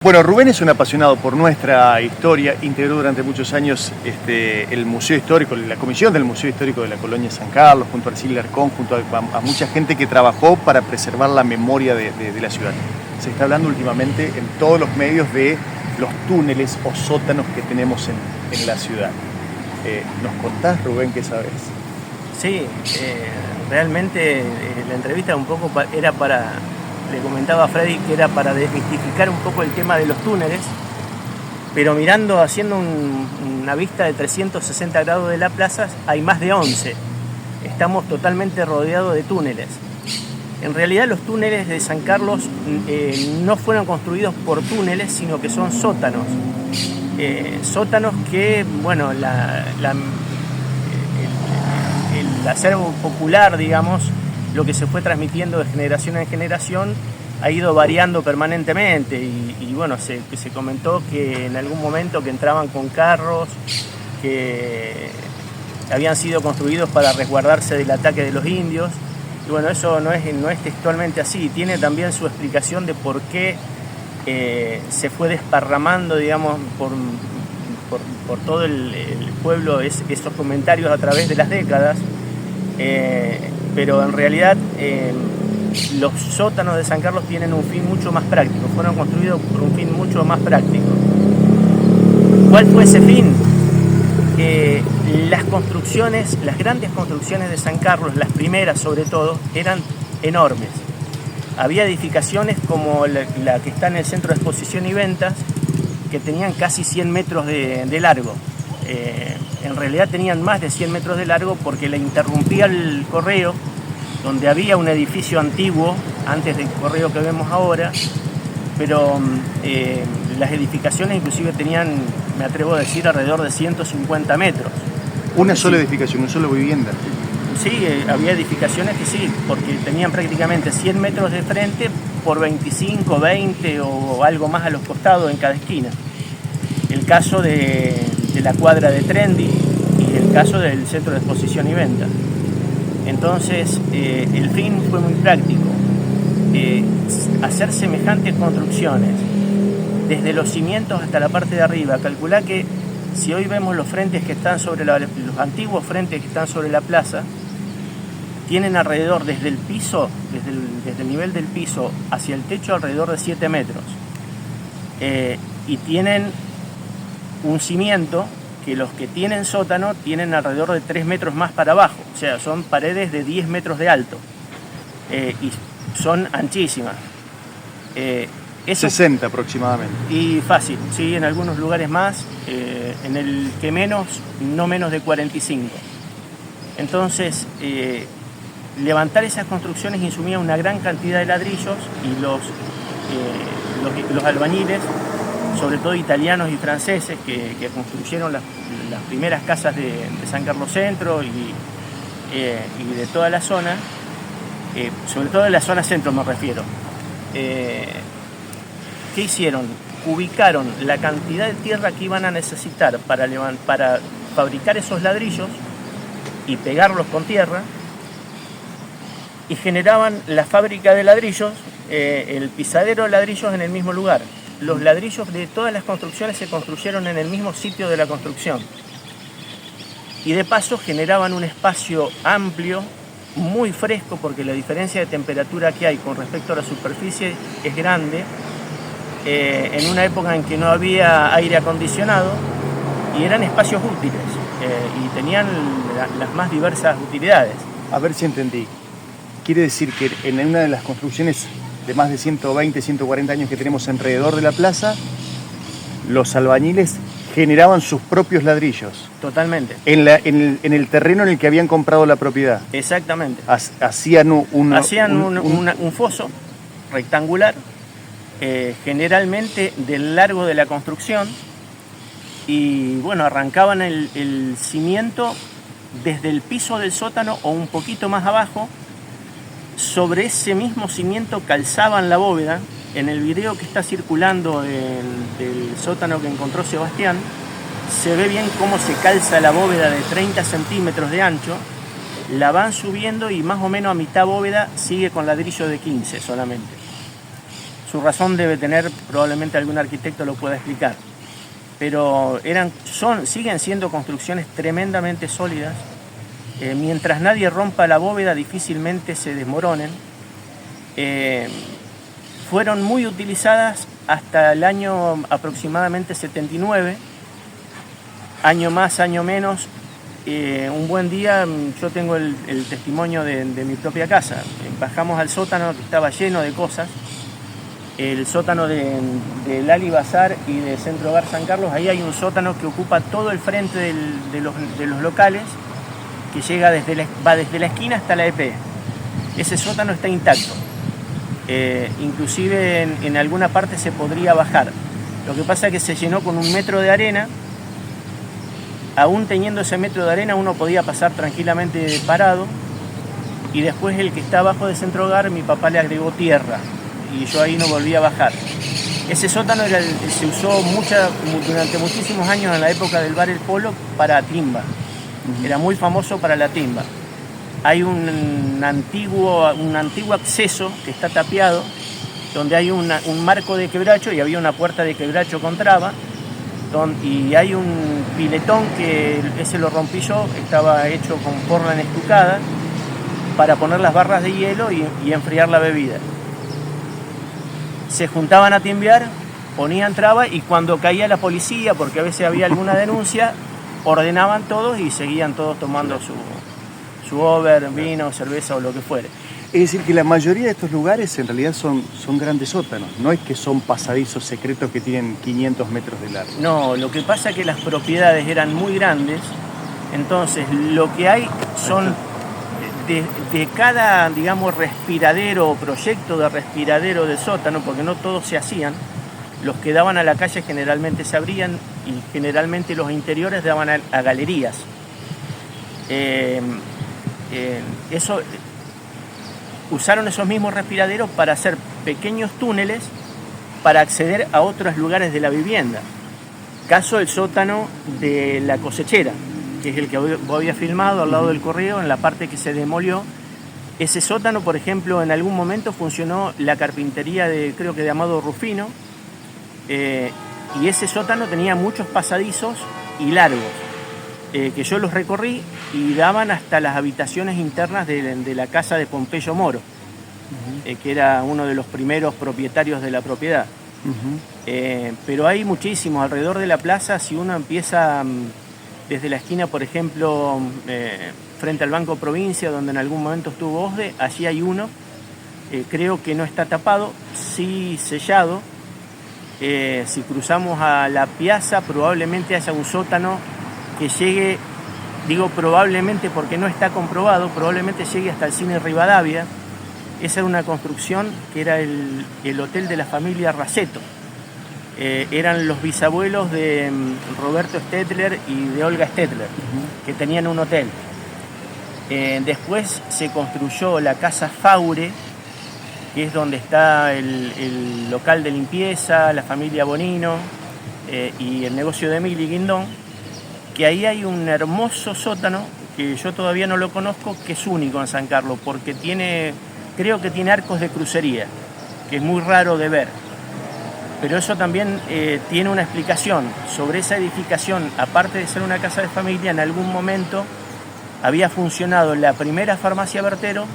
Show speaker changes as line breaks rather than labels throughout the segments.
Bueno, Rubén es un apasionado por nuestra historia, integró durante muchos años el Museo Histórico, la comisión del Museo Histórico de la Colonia San Carlos, junto a Arcila Arcón, junto a mucha gente que trabajó para preservar la memoria de la ciudad. Se está hablando últimamente en todos los medios de los túneles o sótanos que tenemos en la ciudad. ¿Nos contás, Rubén, qué sabes?
Sí, realmente la entrevista un poco era para... Le comentaba a Freddy que era para desmistificar un poco el tema de los túneles, pero mirando, haciendo una vista de 360 grados de la plaza, hay más de 11. Estamos totalmente rodeados de túneles. En realidad los túneles de San Carlos no fueron construidos por túneles, sino que son sótanos. Sótanos que, bueno, el acervo popular, digamos, lo que se fue transmitiendo de generación en generación ha ido variando permanentemente y bueno, se comentó que en algún momento que entraban con carros que habían sido construidos para resguardarse del ataque de los indios, y bueno, eso no es textualmente así, tiene también su explicación de por qué se fue desparramando, digamos, por todo el pueblo esos comentarios a través de las décadas. Pero en realidad los sótanos de San Carlos tienen un fin mucho más práctico, fueron construidos por un fin mucho más práctico. ¿Cuál fue ese fin? Las construcciones, las grandes construcciones de San Carlos, las primeras sobre todo, eran enormes. Había edificaciones como la que está en el Centro de Exposición y Ventas, que tenían casi 100 metros de largo. En realidad tenían más de 100 metros de largo porque le interrumpía el correo, donde había un edificio antiguo antes del correo que vemos ahora, pero las edificaciones inclusive tenían, me atrevo a decir, alrededor de 150 metros.
¿Una sola edificación, una sola vivienda?
Sí, había edificaciones que sí, porque tenían prácticamente 100 metros de frente por 25, 20 o algo más a los costados en cada esquina. El caso de la cuadra de Trendy y el caso del Centro de Exposición y Venta. Entonces, el fin fue muy práctico. Hacer semejantes construcciones, desde los cimientos hasta la parte de arriba. Calculá que si hoy vemos los frentes que están sobre los antiguos frentes que están sobre la plaza, tienen alrededor desde el piso, desde el nivel del piso hacia el techo, alrededor de 7 metros. Y tienen un cimiento que los que tienen sótano tienen alrededor de 3 metros más para abajo, o sea, son paredes de 10 metros de alto y son anchísimas.
60 aproximadamente.
Y fácil, sí, en algunos lugares más, en el que menos, no menos de 45. Entonces, levantar esas construcciones insumía una gran cantidad de ladrillos y los albañiles, sobre todo italianos y franceses, que construyeron las primeras casas de San Carlos Centro y de toda la zona, sobre todo de la zona centro me refiero. ¿Qué hicieron? Ubicaron la cantidad de tierra que iban a necesitar para fabricar esos ladrillos y pegarlos con tierra, y generaban la fábrica de ladrillos, el pisadero de ladrillos en el mismo lugar. Los ladrillos de todas las construcciones se construyeron en el mismo sitio de la construcción. Y de paso generaban un espacio amplio, muy fresco, porque la diferencia de temperatura que hay con respecto a la superficie es grande, en una época en que no había aire acondicionado, y eran espacios útiles, y tenían las más diversas utilidades.
A ver si entendí. Quiere decir que en una de las construcciones de más de 120, 140 años que tenemos alrededor de la plaza, los albañiles generaban sus propios ladrillos.
Totalmente.
En el terreno en el que habían comprado la propiedad.
Exactamente.
Hacían
un foso rectangular, generalmente del largo de la construcción, y bueno, arrancaban el cimiento desde el piso del sótano o un poquito más abajo. Sobre ese mismo cimiento calzaban la bóveda. En el video que está circulando del sótano que encontró Sebastián, se ve bien cómo se calza la bóveda de 30 centímetros de ancho, la van subiendo y más o menos a mitad bóveda sigue con ladrillo de 15 solamente. Su razón debe tener, probablemente algún arquitecto lo pueda explicar. Pero siguen siendo construcciones tremendamente sólidas. Mientras nadie rompa la bóveda, difícilmente se desmoronen. Fueron muy utilizadas hasta el año aproximadamente 79, año más, año menos. Un buen día, yo tengo el testimonio de mi propia casa. Bajamos al sótano que estaba lleno de cosas. El sótano del Ali Bazar y de Centro Hogar San Carlos, ahí hay un sótano que ocupa todo el frente de los locales, que va desde la esquina hasta la EP. Ese sótano está intacto. Inclusive en alguna parte se podría bajar. Lo que pasa es que se llenó con 1 metro de arena. Aún teniendo ese metro de arena uno podía pasar tranquilamente parado, y después el que está abajo de Centro Hogar, mi papá le agregó tierra y yo ahí no volví a bajar. Ese sótano se usó durante muchísimos años en la época del bar El Polo para timba. Era muy famoso para la timba. Hay un antiguo acceso que está tapiado, donde hay un marco de quebracho y había una puerta de quebracho con traba, y hay un piletón que ese lo rompí yo, estaba hecho con portland estucada para poner las barras de hielo y enfriar la bebida. Se juntaban a timbear, ponían traba, y cuando caía la policía, porque a veces había alguna denuncia, ordenaban todos y seguían todos tomando su over, vino, cerveza o lo que fuere.
Es decir, que la mayoría de estos lugares en realidad son grandes sótanos, no es que son pasadizos secretos que tienen 500 metros de largo.
No, lo que pasa es que las propiedades eran muy grandes, entonces lo que hay son de cada, digamos, respiradero o proyecto de respiradero de sótano, porque no todos se hacían, los que daban a la calle generalmente se abrían y generalmente los interiores daban a galerías. Usaron esos mismos respiraderos para hacer pequeños túneles para acceder a otros lugares de la vivienda. Caso el sótano de la cosechera, que es el que vos habías filmado al lado del correo, en la parte que se demolió. Ese sótano, por ejemplo, en algún momento funcionó la carpintería creo que de Amado Rufino, y ese sótano tenía muchos pasadizos y largos, que yo los recorrí y daban hasta las habitaciones internas de la casa de Pompeyo Moro, que era uno de los primeros propietarios de la propiedad. Pero hay muchísimos alrededor de la plaza. Si uno empieza desde la esquina, por ejemplo, frente al Banco Provincia, donde en algún momento estuvo OSDE, allí hay uno, creo que no está tapado, sí sellado. Si cruzamos a la piazza, probablemente haya un sótano que llegue, digo probablemente porque no está comprobado, probablemente llegue hasta el Cine Rivadavia. Esa era una construcción que era el hotel de la familia Raceto. Eran los bisabuelos de Roberto Stettler y de Olga Stettler, que tenían un hotel. Después se construyó la Casa Faure, que es donde está el local de limpieza, la familia Bonino y el negocio de Emily Guindón, que ahí hay un hermoso sótano que yo todavía no lo conozco, que es único en San Carlos, porque creo que tiene arcos de crucería, que es muy raro de ver. Pero eso también tiene una explicación. Sobre esa edificación, aparte de ser una casa de familia, en algún momento había funcionado la primera farmacia Bertero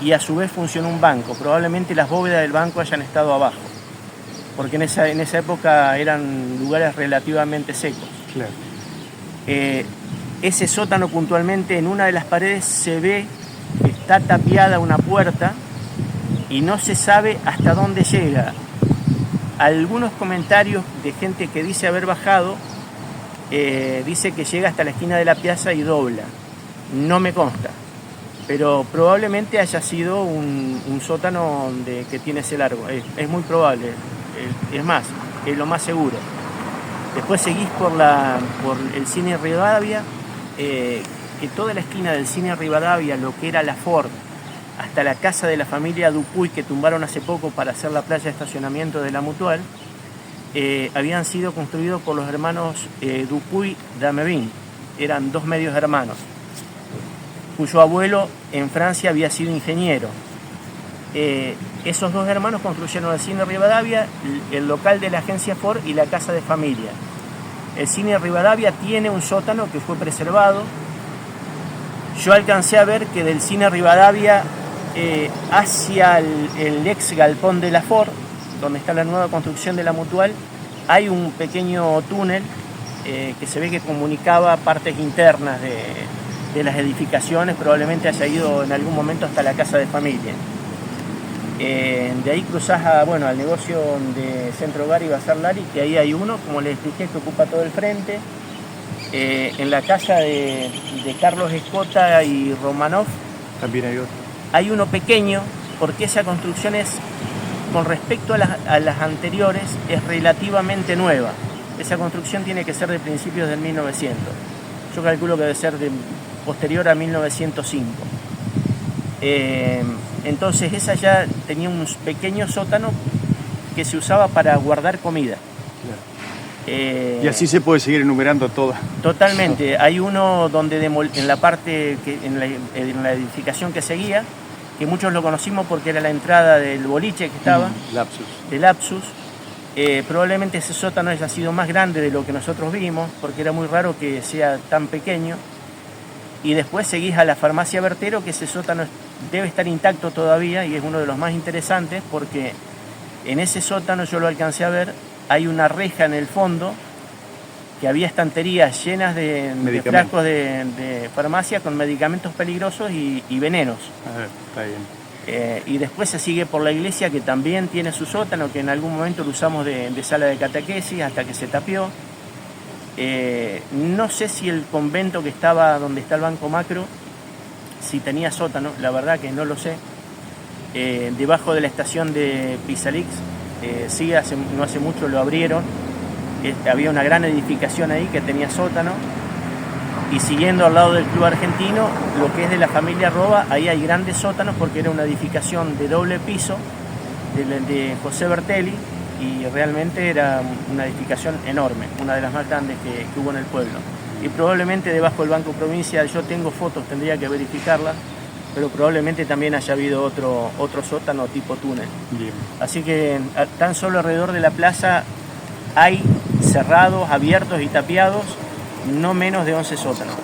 y a su vez funcionó un banco. Probablemente las bóvedas del banco hayan estado abajo, porque en esa época eran lugares relativamente secos.
Claro.
Ese sótano puntualmente, en una de las paredes se ve que está tapiada una puerta y no se sabe hasta dónde llega. Algunos comentarios de gente que dice haber bajado, dice que llega hasta la esquina de la piazza y dobla. No me consta, pero probablemente haya sido un sótano que tiene ese largo. Es muy probable, es más, es lo más seguro. Después seguís por el Cine Rivadavia, que toda la esquina del Cine Rivadavia, lo que era la Ford, hasta la casa de la familia Dupuy, que tumbaron hace poco para hacer la playa de estacionamiento de la Mutual, habían sido construidos por los hermanos Dupuy d'Amevin. Eran 2 medios hermanos, cuyo abuelo en Francia había sido ingeniero. esos dos hermanos construyeron el Cine Rivadavia, el local de la agencia Ford y la casa de familia. El Cine Rivadavia tiene un sótano que fue preservado. Yo alcancé a ver que del Cine Rivadavia hacia el ex galpón de la Ford, donde está la nueva construcción de la Mutual, hay un pequeño túnel que se ve que comunicaba partes internas de las edificaciones, probablemente haya ido en algún momento hasta la casa de familia. De ahí cruzás al negocio de Centro Hogar y Bazar Lari, que ahí hay uno, como les expliqué, que ocupa todo el frente. En la casa de Carlos Escota y Romanov
También hay otro.
hay uno pequeño, porque esa construcción es, con respecto a las anteriores, es relativamente nueva. Esa construcción tiene que ser de principios del 1900. Yo calculo que debe ser posterior a 1905. Entonces esa ya tenía un pequeño sótano que se usaba para guardar comida.
Y así se puede seguir enumerando todas.
Totalmente. Hay uno donde en la parte, en la edificación que seguía, que muchos lo conocimos porque era la entrada del boliche que estaba,
Lapsus.
de Lapsus. Probablemente ese sótano haya sido más grande de lo que nosotros vimos, porque era muy raro que sea tan pequeño. Y después seguís a la farmacia Bertero, que ese sótano debe estar intacto todavía y es uno de los más interesantes, porque en ese sótano, yo lo alcancé a ver, hay una reja en el fondo, que había estanterías llenas de frascos de farmacia con medicamentos peligrosos y venenos.
Está bien.
Y después se sigue por la iglesia, que también tiene su sótano, que en algún momento lo usamos de sala de catequesis hasta que se tapió. No sé si el convento que estaba donde está el Banco Macro, si tenía sótano, la verdad que no lo sé. Debajo de la estación de Pisalix, sí, no hace mucho lo abrieron. Había una gran edificación ahí que tenía sótano. Y siguiendo al lado del Club Argentino, lo que es de la familia Roba, ahí hay grandes sótanos porque era una edificación de doble piso de José Bertelli, y realmente era una edificación enorme, una de las más grandes que hubo en el pueblo. Y probablemente debajo del Banco Provincia, yo tengo fotos, tendría que verificarlas, pero probablemente también haya habido otro sótano tipo túnel.
Bien.
Así que tan solo alrededor de la plaza hay cerrados, abiertos y tapiados no menos de 11 sótanos.